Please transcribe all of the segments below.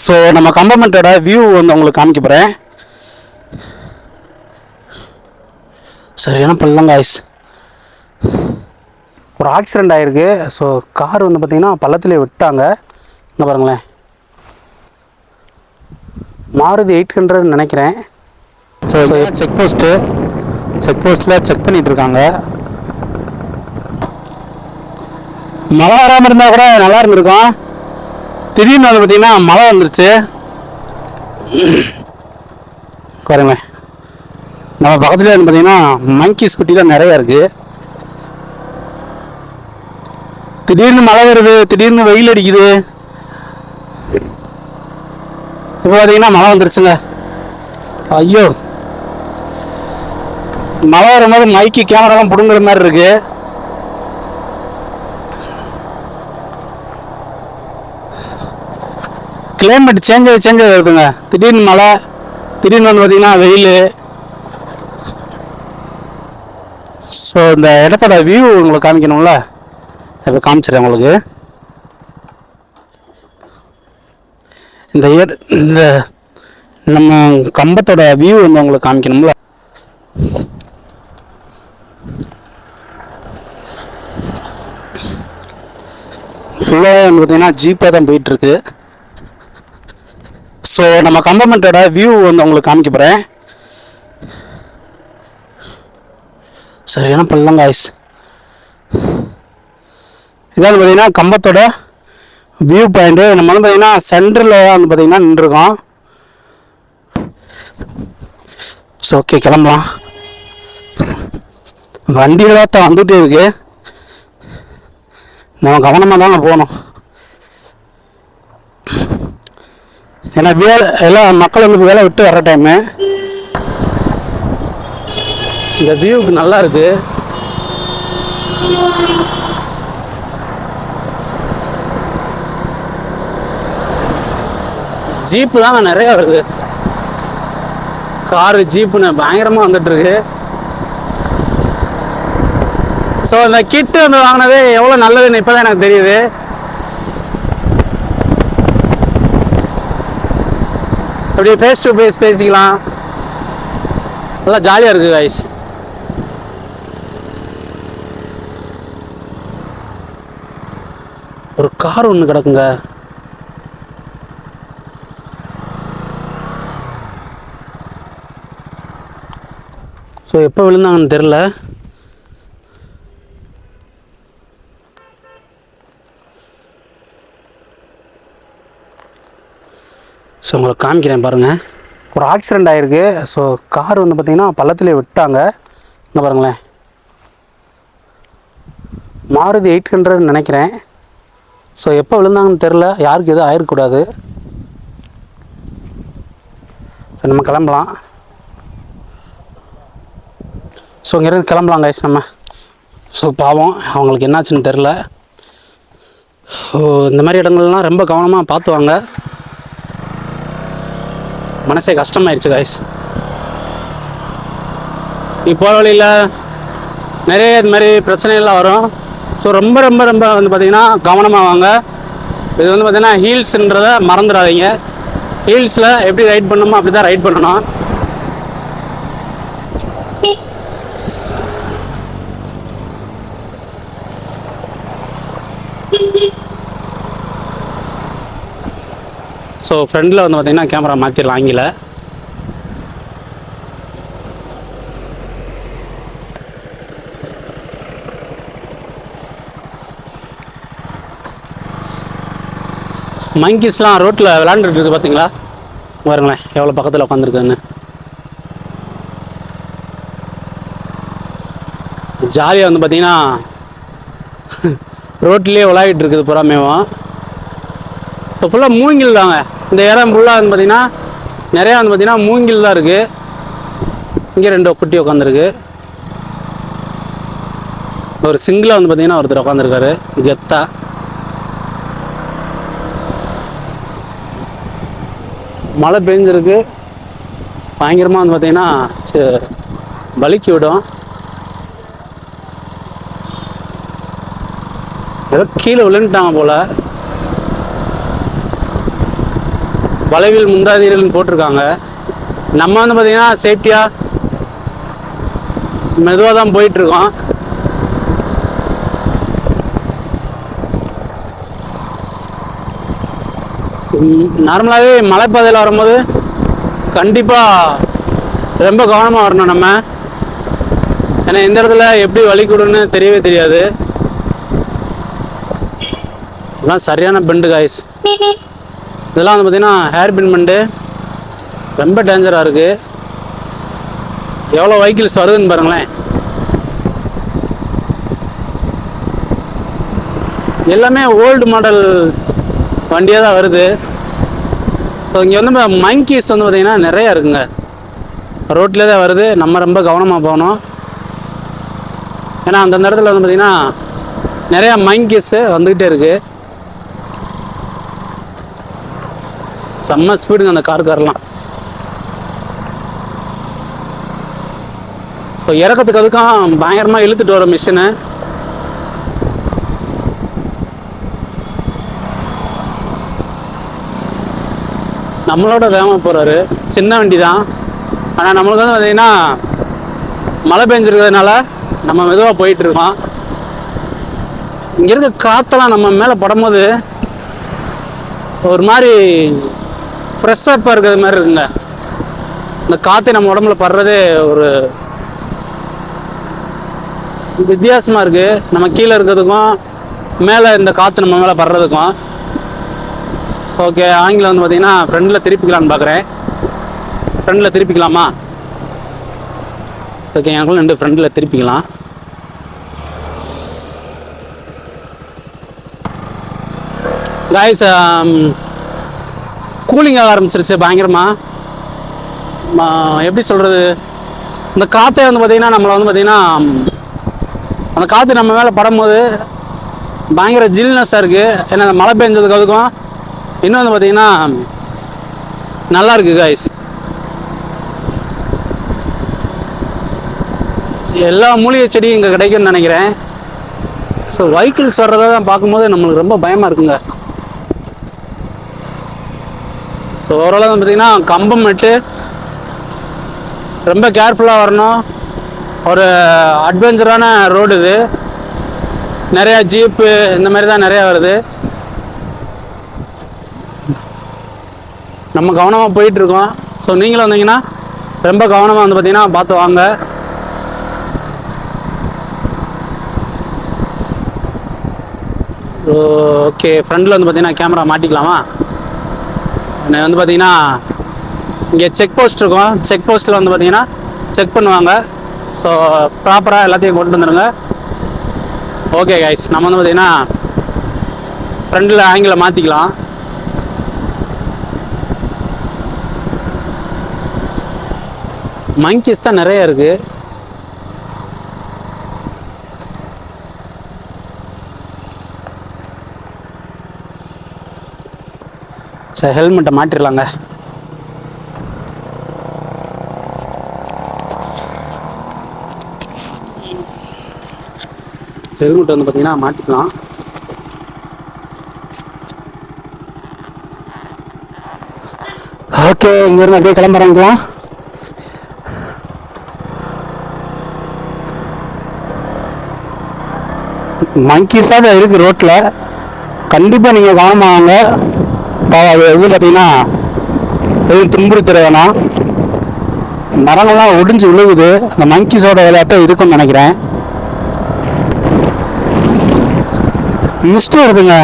So நம்ம கம்பமெண்டோட view வந்து உங்களுக்கு காமிக்க போகிறேன். சரியான பள்ளம் காய்ஸ். ஒரு ஆக்சிடெண்ட் ஆகிருக்கு. ஸோ கார் வந்து பார்த்திங்கன்னா பள்ளத்துலேயே விட்டாங்க. இங்கே பாருங்களேன், மாருதி 800 நினைக்கிறேன். ஸோ செக் போஸ்ட்டில் செக் பண்ணிகிட்டு இருக்காங்க. மழை வராமல் இருந்தால் கூட நல்லா இருந்திருக்கும். திடீர்னு வந்து பார்த்திங்கன்னா மழை வந்துருச்சு. பாருங்களேன், நம்ம பக்கத்துலேயே வந்து பார்த்திங்கன்னா மங்கி ஸ்கூட்டிலாம் நிறையா இருக்குது. திடீர்னு மழை வருது, திடீர்னு வெயில் அடிக்குது. இப்போ பார்த்தீங்கன்னா மழை வந்துருச்சுங்க. ஐயோ, மழை வரும்போது மைக்கு கேமராலாம் பிடுங்குற மாதிரி இருக்கு. கிளைமேட் சேஞ்ச் இருக்குங்க. திடீர்னு மழை, திடீர்னு வந்து பார்த்தீங்கன்னா வெயில். ஸோ இந்த இடத்தோட வியூ உங்களுக்கு காமிக்கணும்ல, இப்போ காமிச்சிடுறேன் உங்களுக்கு. இந்த நம்ம கம்பத்தோட வியூ வந்து உங்களுக்கு காமிக்கணும்ல. ஃபுல்லாக வந்து பார்த்தீங்கன்னா ஜீப்பாக தான் போயிட்டுருக்கு. ஸோ நம்ம கம்பமெண்டோட வியூ வந்து உங்களுக்கு காமிக்க போகிறேன். சரியான பள்ளம் காய்ஸ். இதான் பார்த்தீங்கன்னா கம்பத்தோட வியூ பாயிண்ட்டு. நம்ம வந்து பார்த்தீங்கன்னா சென்டரில் வந்து பார்த்தீங்கன்னா நின்றுருக்கோம். ஸோ ஓகே, கிளம்பலாம். வண்டிகளாக தான் வந்துகிட்டே இருக்கு. நம்ம கவனமாக தாங்க போகணும். ஏன்னா எல்லாம் மக்கள் வந்து வேலை விட்டு வர்ற டைமு. இந்த வியூக்கு நல்லா இருக்கு. ஜீப்பு தாங்க நிறையா வருது. காரு ஜீப்புன்னு பயங்கரமாக வந்துட்டு இருக்கு. ஸோ இந்த கிட்டு வந்து வாங்கினது எவ்வளோ நல்லதுன்னு இப்போ தான் எனக்கு தெரியுது. அப்படியே ஃபேஸ் டு ஃபேஸ் பேசிக்கலாம். நல்லா ஜாலியாக இருக்குது கைஸ். ஒரு கார் ஒன்று கிடக்குங்க. ஸோ எப்போ விழுந்தாங்கன்னு தெரில. ஸோ உங்களுக்கு காமிக்கிறேன் பாருங்கள். ஒரு ஆக்சிடெண்ட் ஆகிருக்கு. ஸோ கார் வந்து பார்த்திங்கன்னா பள்ளத்துலேயே விட்டாங்க. இங்கே பாருங்களேன், மாருதி 800 நினைக்கிறேன். ஸோ எப்போ விழுந்தாங்கன்னு தெரில. யாருக்கு எதுவும் ஆயிருக்கூடாது. ஸோ நம்ம கிளம்பலாம். ஸோ இங்கேருந்து கிளம்பலாம் கைஸ் நம்ம. ஸோ பாவம், அவங்களுக்கு என்னாச்சுன்னு தெரில. ஸோ இந்த மாதிரி இடங்கள்லாம் ரொம்ப கவனமாக பார்த்து வாங்க. மனசே கஷ்டமாயிடுச்சு கைஸ். இப்போ வழியில் நிறைய இது மாதிரி பிரச்சனைகள்லாம் வரும். ஸோ ரொம்ப ரொம்ப ரொம்ப வந்து பார்த்திங்கன்னா கவனமாக வாங்க. இது வந்து பார்த்திங்கன்னா ஹீல்ஸுன்றதை மறந்துடாதீங்க. ஹீல்ஸில் எப்படி ரைட் பண்ணணுமோ அப்படி தான் ரைட் பண்ணணும். ஸோ ஃப்ரண்டில் வந்து பார்த்திங்கன்னா கேமரா மாற்றிடலாம் ஆங்கில. மங்கிஸ்லாம் ரோட்டில் விளாண்டுட்டு இருக்குது பார்த்தீங்களா? பாருங்களேன் எவ்வளோ பக்கத்தில் உட்காந்துருக்குன்னு. ஜாலியாக வந்து பார்த்திங்கன்னா ரோட்லேயே விளையாடிட்டு இருக்குது புறாமேவும். இப்போ ஃபுல்லாக மூங்கில் தாங்க. இந்த இடம் ஃபுல்லாக வந்து பார்த்திங்கன்னா நிறையா வந்து பார்த்திங்கன்னா மூங்கில் தான் இருக்குது. இங்கே 2 குட்டி உட்காந்துருக்கு. ஒரு சிங்கிளாக வந்து பார்த்திங்கன்னா ஒருத்தர் உட்காந்துருக்காரு கெத்தா. மழை பெஞ்சிருக்கு பயங்கரமாக வந்து பார்த்தீங்கன்னா வலிக்கி விடும். ஏதோ கீழே விழுந்துட்டாங்க போல. வளைவில் முந்தாதீர்கள்னு போட்டிருக்காங்க. நம்ம வந்து பார்த்தீங்கன்னா சேஃப்டியாக மெதுவாக தான் போயிட்டுருக்கோம். நார்மலாகவே மலைப்பாதையில் வரும்போது கண்டிப்பாக ரொம்ப கவனமாக வரணும் நம்ம. ஏன்னா எந்த இடத்துல எப்படி வலிக்கூடுன்னு தெரியவே தெரியாது. இதெல்லாம் சரியான பெண்டு காய்ஸ். இதெல்லாம் வந்து பார்த்தீங்கன்னா ஹேர் பின் பெண்டு ரொம்ப டேஞ்சராக இருக்குது. எவ்வளோ வெஹிக்கிள்ஸ் வருதுன்னு பாருங்களேன். எல்லாமே ஓல்டு மாடல் வண்டியாக தான் வருது. ஸோ இங்கே வந்து மங்கீஸ் வந்து பார்த்திங்கன்னா நிறையா இருக்குங்க. ரோட்டில் தான் வருது. நம்ம ரொம்ப கவனமாக போகணும். ஏன்னா அந்தந்த இடத்துல வந்து பார்த்திங்கன்னா நிறையா மங்கீஸு வந்துக்கிட்டே இருக்குது. செம்ம ஸ்பீடுங்க அந்த கார்லாம். இப்போ இறக்கத்துக்கு அதுக்கும் பயங்கரமாக இழுத்துட்டு வர மிஷினு. நம்மளோட வேகமாக போகிறாரு. சின்ன வண்டி தான். ஆனால் நம்மளுக்கு வந்து பார்த்திங்கன்னா மழை பெஞ்சிருக்கிறதுனால நம்ம மெதுவாக போயிட்டுருக்கோம். இங்கே இருக்க காற்றெல்லாம் நம்ம மேலே படும்போது ஒரு மாதிரி ஃப்ரெஷ்ஷப்பாக இருக்கிறது மாதிரி இருக்குங்க. இந்த காற்று நம்ம உடம்புல படுறதே ஒரு வித்தியாசமாக இருக்குது. நம்ம கீழே இருக்கிறதுக்கும் மேலே இந்த காற்று நம்ம மேலே படுறதுக்கும். ஓகே, ஆங்கிலம் வந்து பார்த்தீங்கன்னா ஃப்ரெண்டில் திருப்பிக்கலான்னு பார்க்குறேன். ஃப்ரெண்டில் திருப்பிக்கலாமா? ஓகே, எனக்குள்ள 2 ஃப்ரெண்டில் திருப்பிக்கலாம். காய்ஸ், கூலிங் ஆக ஆரம்பிச்சிருச்சு பயங்கரமாக. எப்படி சொல்கிறது, இந்த காற்றே வந்து பார்த்திங்கன்னா நம்மளை வந்து பார்த்திங்கன்னா அந்த காற்று நம்ம மேலே படும்போது பயங்கர ஜில்னஸாக இருக்குது. ஏன்னா அந்த மழை பெஞ்சதுக்கு அதுக்கும் இன்னும் வந்து பார்த்திங்கன்னா நல்லா இருக்குது காய்ஸ். எல்லா மூலிகை செடியும் இங்கே கிடைக்கும்னு நினைக்கிறேன். ஸோ வெஹிக்கிள்ஸ் வர்றதை தான் பார்க்கும்போது நம்மளுக்கு ரொம்ப பயமாக இருக்குங்க. ஸோ ஓரளவு வந்து பார்த்திங்கன்னா கம்பம் நட்டு ரொம்ப கேர்ஃபுல்லாக வரணும். ஒரு அட்வென்ச்சரான ரோடு இது. நிறையா ஜீப்பு இந்த மாதிரி தான் நிறையா வருது. நம்ம கவனமாக போயிட்டுருக்கோம். ஸோ நீங்களும் வந்தீங்கன்னா ரொம்ப கவனமாக வந்து பார்த்தீங்கன்னா பார்த்து வாங்க. ஓகே, ஃப்ரண்டில் வந்து பார்த்தீங்கன்னா கேமரா மாட்டிக்கலாமா? நான் வந்து பார்த்தீங்கன்னா இங்கே செக் போஸ்ட் இருக்கும். செக் போஸ்ட்டில் வந்து பார்த்தீங்கன்னா செக் பண்ணுவாங்க. ஸோ ப்ராப்பராக எல்லாத்தையும் கொண்டு வந்துடுங்க. ஓகே கைஸ், நம்ம வந்து பார்த்தீங்கன்னா ஃப்ரண்டில் ஆங்கிளை மாற்றிக்கலாம். மங்கீஸ் தான் நிறைய இருக்குது. சரி, ஹெல்மெட்டை மாட்டிடலாங்க. ஹெல்மெட் வந்து பார்த்தீங்கன்னா மாட்டிக்கலாம். ஓகே, இங்கேருந்து அப்படியே கிளம்புறாங்களா? மங்கீஸாக தான் இருக்குது ரோட்டில். கண்டிப்பாக நீங்கள் கவனமாக வாங்க. அது எது பார்த்தீங்கன்னா எதுவும் துன்புறுத்துற வேணாம். மரங்கள்லாம் ஒடிஞ்சு விழுகுது. அந்த மங்கீஸோட விளையாட்டம் இருக்குன்னு நினைக்கிறேன். மிஸ்ட் வருதுங்க.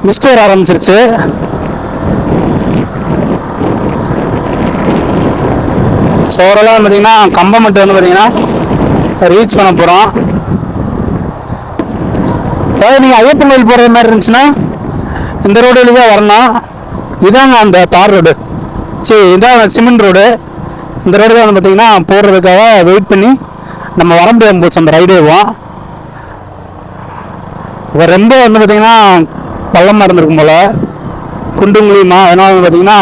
மிஸ்ட் வர ஆரம்பிச்சிருச்சு. ஸோ ஓரளவு பார்த்தீங்கன்னா கம்பம் மட்டும் வந்து பார்த்தீங்கன்னா ரீச் பண்ண போகிறோம். அதாவது நீங்கள் ஐயப்பன் கோயில் போகிற மாதிரி இருந்துச்சுன்னா இந்த ரோடுல தான் வரணும். இதாங்க அந்த தார் ரோடு. சரி, இதான் சிமெண்ட் ரோடு. இந்த ரோடு தான் வந்து பார்த்தீங்கன்னா போடுறதுக்காக வெயிட் பண்ணி நம்ம வர முடியாமல் போச்சு அந்த ரைடேவும். இப்போ ரொம்ப வந்து பார்த்தீங்கன்னா பள்ளமாக இருந்திருக்கும் போல். குண்டு மூலியமா, அதனால வந்து பார்த்தீங்கன்னா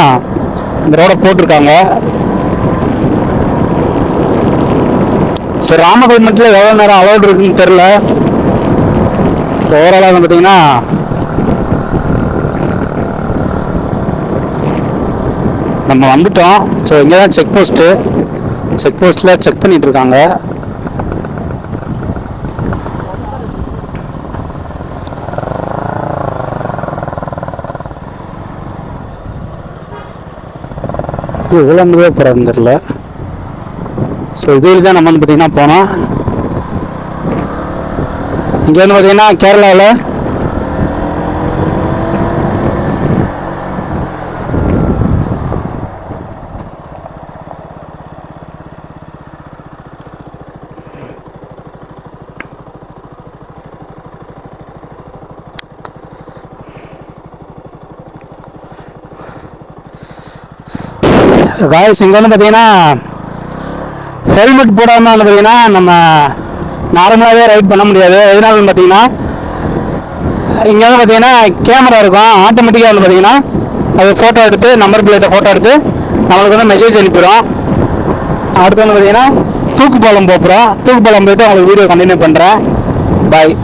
இந்த ரோடை போட்டிருக்காங்க. ஸோ ராமர் ஹெல்மெட்டில் எவ்வளோ நேரம் அலௌட் இருக்குன்னு தெரில. ஓவராலாக வந்து பார்த்தீங்கன்னா நம்ம வந்துட்டோம். ஸோ இங்கே தான் செக் போஸ்ட்டில் செக் பண்ணிட்டு இருக்காங்க. இவ்வளோ மெதுவாக போகிறாருன்னு தெரில. ஸோ இதில் தான் நம்ம வந்து பார்த்திங்கன்னா போனோம். இங்கே வந்து பார்த்திங்கன்னா கேரளாவில் காய்ஸ் இங்கே வந்து பார்த்தீங்கன்னா ஹெல்மெட் போடாமல் வந்து பார்த்தீங்கன்னா நம்ம நார்மலாகவே ரைட் பண்ண முடியாது. எதனாலன்னு பார்த்தீங்கன்னா இங்கே வந்து பார்த்தீங்கன்னா கேமரா இருக்கும். ஆட்டோமேட்டிக்காக வந்து பார்த்தீங்கன்னா அது ஃபோட்டோ எடுத்து, நம்பர் பிளேட்டை ஃபோட்டோ எடுத்து நம்மளுக்கு வந்து மெசேஜ் அனுப்பிடும். அடுத்து வந்து பார்த்தீங்கன்னா தூக்குப்பாலம் போகிறோம். தூக்குப்பாலம் போய்ட்டு உங்களுக்கு வீடியோ கண்டினியூ பண்ணுறேன். பாய்.